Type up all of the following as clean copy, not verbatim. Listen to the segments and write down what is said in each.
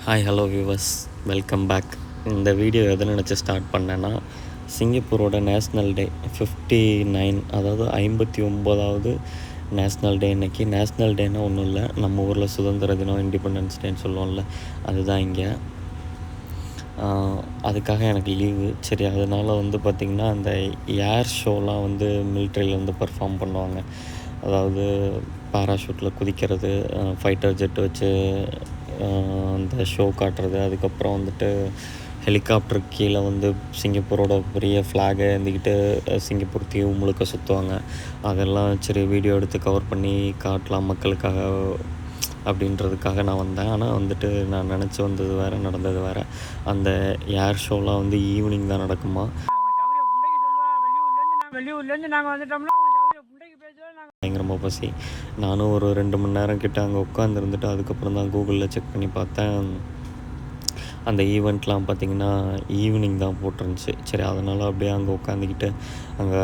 Hi hello viewers, welcome back. இந்த video எதை நினச்சி ஸ்டார்ட் பண்ணேன்னா, சிங்கப்பூரோட நேஷ்னல் டே 59, அதாவது 59வது நேஷ்னல் டே. இன்றைக்கி நேஷ்னல் டேன்னா ஒன்றும் இல்லை, நம்ம ஊரில் சுதந்திர தினம், இண்டிபெண்டன்ஸ் டேன்னு சொல்லுவோம்ல, அதுதான் இங்கே. அதுக்காக எனக்கு லீவு. சரி, அதனால் பார்த்திங்கன்னா அந்த ஏர் ஷோலாம் மிலிட்ரியில் பர்ஃபார்ம் பண்ணுவாங்க. அதாவது பேராஷூட்டில் குதிக்கிறது, ஃபைட்டர் ஜெட் வச்சு அந்த ஷோ காட்டுறது, அதுக்கப்புறம் ஹெலிகாப்டருக்கு கீழே சிங்கப்பூரோட பெரிய ஃப்ளாகை ஏந்திக்கிட்டு சிங்கப்பூர் தீவு முழுக்க சுற்றுவாங்க. அதெல்லாம் சரி வீடியோ எடுத்து கவர் பண்ணி காட்டலாம் மக்களுக்காக அப்படின்றதுக்காக நான் வந்தேன். ஆனால் நான் நினச்சி வந்தது வேறு, நடந்தது வேறு. அந்த ஏர் ஷோலாம் ஈவினிங் தான் நடக்குமா. பயங்கரமாக பசி. நானும் ஒரு 2 மணி நேரம் கிட்ட அங்கே உட்காந்துருந்துட்டு அதுக்கப்புறம் தான் கூகுளில் செக் பண்ணி பார்த்தேன். அந்த ஈவெண்ட்லாம் பார்த்திங்கன்னா ஈவினிங் தான் போட்டிருந்துச்சு. சரி, அதனால் அப்படியே அங்கே உட்காந்துக்கிட்டு அங்கே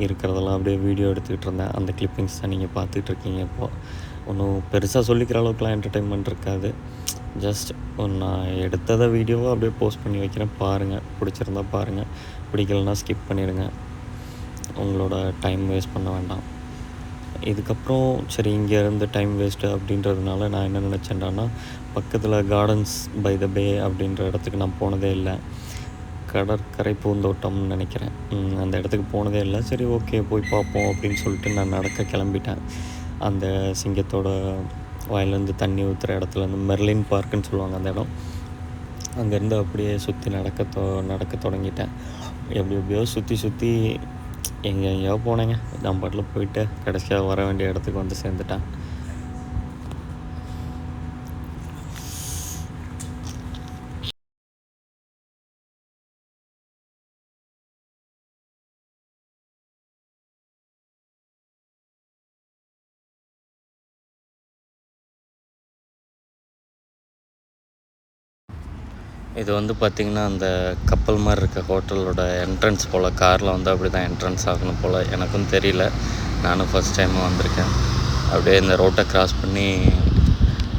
இருக்கிறதெல்லாம் அப்படியே வீடியோ எடுத்துக்கிட்டு இருந்தேன். அந்த கிளிப்பிங்ஸ் தான் நீங்கள் பார்த்துட்ருக்கீங்க. இப்போது ஒன்றும் பெருசாக சொல்லிக்கிற அளவுக்குலாம் என்டர்டெயின்மெண்ட் இருக்காது. ஜஸ்ட் நான் எடுத்ததை வீடியோவாக அப்படியே போஸ்ட் பண்ணி வைக்கிறேன், பாருங்கள். பிடிச்சிருந்தா பாருங்கள், பிடிக்கலன்னா ஸ்கிப் பண்ணிடுங்க. உங்களோட டைம் வேஸ்ட் பண்ண வேண்டாம். இதுக்கப்புறம் சரி, இங்கேருந்து டைம் வேஸ்ட்டு அப்படின்றதுனால நான் என்ன நினச்சேன்டான்னா, பக்கத்தில் கார்டன்ஸ் பை த பே அப்படின்ற இடத்துக்கு நான் போனதே இல்லை. கடற்கரை பூந்தோட்டம்னு நினைக்கிறேன். அந்த இடத்துக்கு போனதே இல்லை. சரி, ஓகே, போய் பார்ப்போம் அப்படின்னு சொல்லிட்டு நான் நடக்க கிளம்பிட்டேன். அந்த சிங்கத்தோட வாயிலேருந்து தண்ணி ஊற்றுற இடத்துலேருந்து மெர்லின் பார்க்குன்னு சொல்லுவாங்க அந்த இடம். அங்கேருந்து அப்படியே சுற்றி நடக்க தொடங்கிட்டேன். எப்படியோ சுற்றி எங்கெங்கேயோ போனேங்க. நான் பாட்டில் போயிட்டு கடைசியாக வர வேண்டிய இடத்துக்கு சேர்ந்துட்டேன். இது பார்த்திங்கன்னா அந்த கப்பல் மாதிரி இருக்க ஹோட்டலோட என்ட்ரன்ஸ் போல். காரில் அப்படி தான் என்ட்ரன்ஸ் ஆகணும் போல். எனக்கும் தெரியல, நானும் ஃபஸ்ட் டைமாக வந்திருக்கேன். அப்படியே இந்த ரோட்டை க்ராஸ் பண்ணி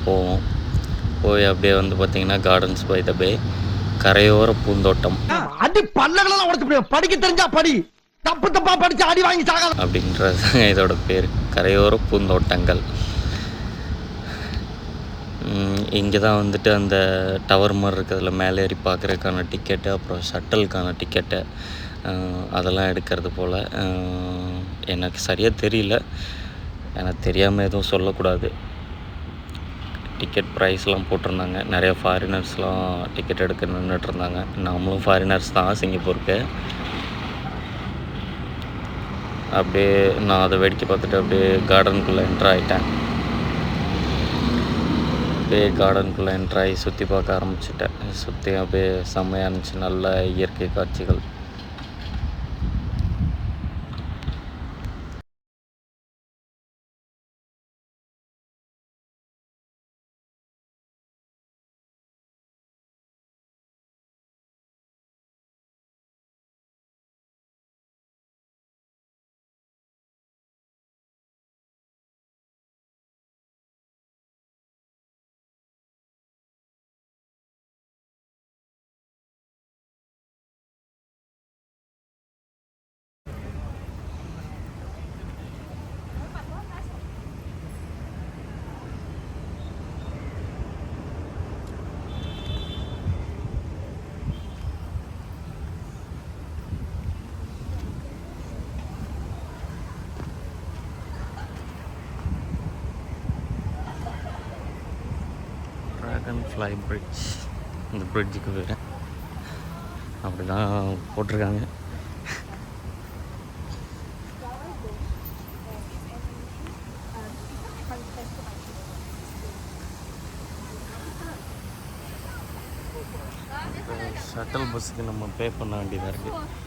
போவோம். போய் அப்படியே பார்த்திங்கன்னா கார்டன்ஸ் பை த பே, கரையோர பூந்தோட்டம். அடி பல்லகளெல்லாம் உடைச்சு படிக்க தெரிஞ்சா படி, தப்பு தப்பா படிச்சு அடி வாங்கி சாக அப்படின்றது இதோட பேர், கரையோர பூந்தோட்டங்கள். இங்கே தான் அந்த டவர் மாதிரி இருக்கிறதுல மேலே ஏறி பார்க்குறதுக்கான டிக்கெட்டு, அப்புறம் ஷட்டலுக்கான டிக்கெட்டு, அதெல்லாம் எடுக்கிறது போல். எனக்கு சரியாக தெரியல, எனக்கு தெரியாமல் எதுவும் சொல்லக்கூடாது. டிக்கெட் ப்ரைஸ்லாம் போட்டிருந்தாங்க. நிறையா ஃபாரினர்ஸ்லாம் டிக்கெட் எடுக்க நின்றுட்டுருந்தாங்க. நாமளும் ஃபாரினர்ஸ் தான் சிங்கப்பூருக்கு. அப்படியே நான் அதை வேடிக்கை பார்த்துட்டு அப்படியே கார்டனுக்குள்ளே என்ட்ரு ஆகிட்டேன். அப்படியே கார்டனுக்குள்ளே என்ட்ராகி சுற்றி பார்க்க ஆரம்பிச்சிட்டேன். சுற்றி அப்படியே செம்மையாக இருந்துச்சு, நல்ல இயற்கை காட்சிகள். ட்ராகன் ஃப்ளை பிரிட்ஜ், இந்த பிரிட்ஜுக்கு பேர் அப்படி தான் போட்டிருக்காங்க. ஷட்டல் பஸ்ஸுக்கு நம்ம பே பண்ண வேண்டியதாக இருக்குது.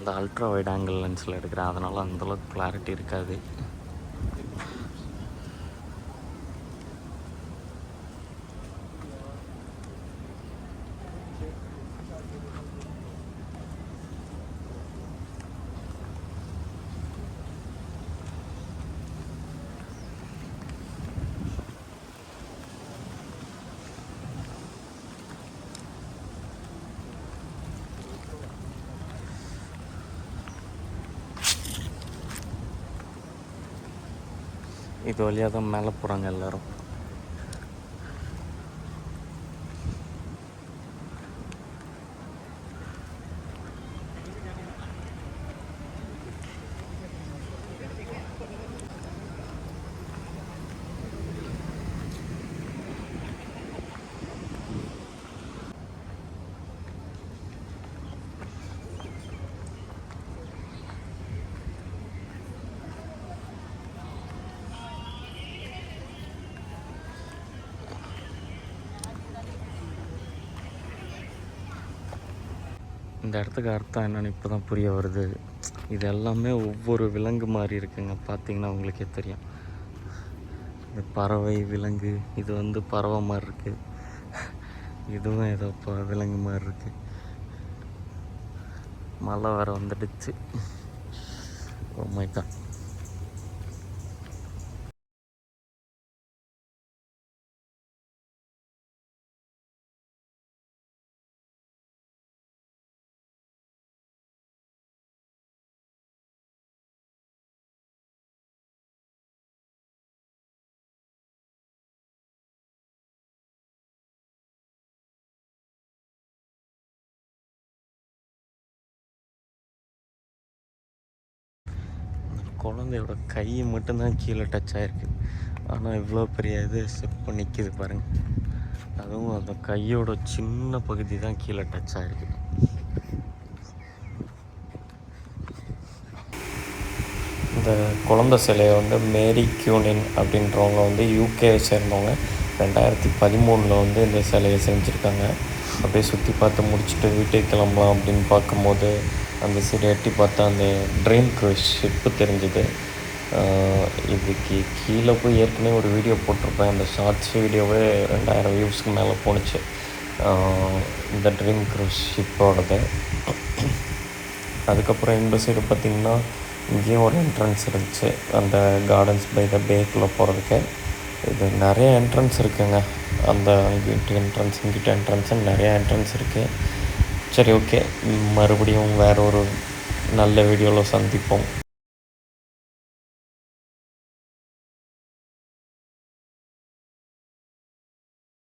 அந்த அல்ட்ரா வைட் ஆங்கிள் லென்ஸில் எடுக்கிறேன், அதனால் அந்தளவுக்கு கிளாரிட்டி இருக்காது. இது வழியாக தான் மேலே போகிறாங்க எல்லோரும். இந்த இடத்துக்கு அர்த்தம் என்னென்னு இப்போ தான் புரிய வருது. இது எல்லாமே ஒவ்வொரு விலங்கு மாதிரி இருக்குங்க, பார்த்தீங்கன்னா உங்களுக்கே தெரியும். இது பறவை விலங்கு, இது வந்து பறவை மாதிரி இருக்குது, இதுவும் ஏதோ விலங்கு மாதிரி இருக்குது. மழை வேறு வந்துடுச்சு. Oh my God. குழந்தையோட கை மட்டும்தான் கீழே டச் ஆகிருக்கு, ஆனால் இவ்வளோ பெரிய இது ஸ்டெப் நிற்கிது பாருங்கள். அதுவும் அந்த கையோட சின்ன பகுதி தான் கீழே டச் ஆகிருக்கு. இந்த குழந்தை சிலையை வந்து மேரி கியூனின் அப்படின்றவங்க வந்து யூகேவை சேர்ந்தவங்க 2013 வந்து இந்த சிலையை செஞ்சுருக்காங்க. அப்படியே சுற்றி பார்த்து முடிச்சுட்டு வீட்டுக்கு கிளம்பலாம் அப்படின்னு பார்க்கும்போது அந்த சைடு எட்டி பார்த்தா அந்த ட்ரீம் க்ரூஸ் ஷிப்பு தெரிஞ்சுது. இதுக்கு கீழே போய் ஏற்கனவே ஒரு வீடியோ போட்டிருப்பேன், அந்த ஷார்ட்ஸ் வீடியோவே 2000 வியூஸ்க்கு மேலே போணுச்சு. இந்த ட்ரீம் க்ரூஸ் ஷிப்போடது. அதுக்கப்புறம் இந்த சைடு பார்த்திங்கன்னா இங்கேயும் ஒரு என்ட்ரன்ஸ் இருந்துச்சு, அந்த கார்டன்ஸ் பை த பேக்குள்ளே போகிறதுக்கு. இது நிறைய என்ட்ரன்ஸ் இருக்குங்க, அந்த அங்கிட்டு என்ட்ரன்ஸ் இங்கிட்ட என்ட்ரன்ஸுன்னு நிறையா என்ட்ரன்ஸ் இருக்குது. சரி, ஓகே, மறுபடியும் வேறு ஒரு நல்ல வீடியோவில் சந்திப்போம்.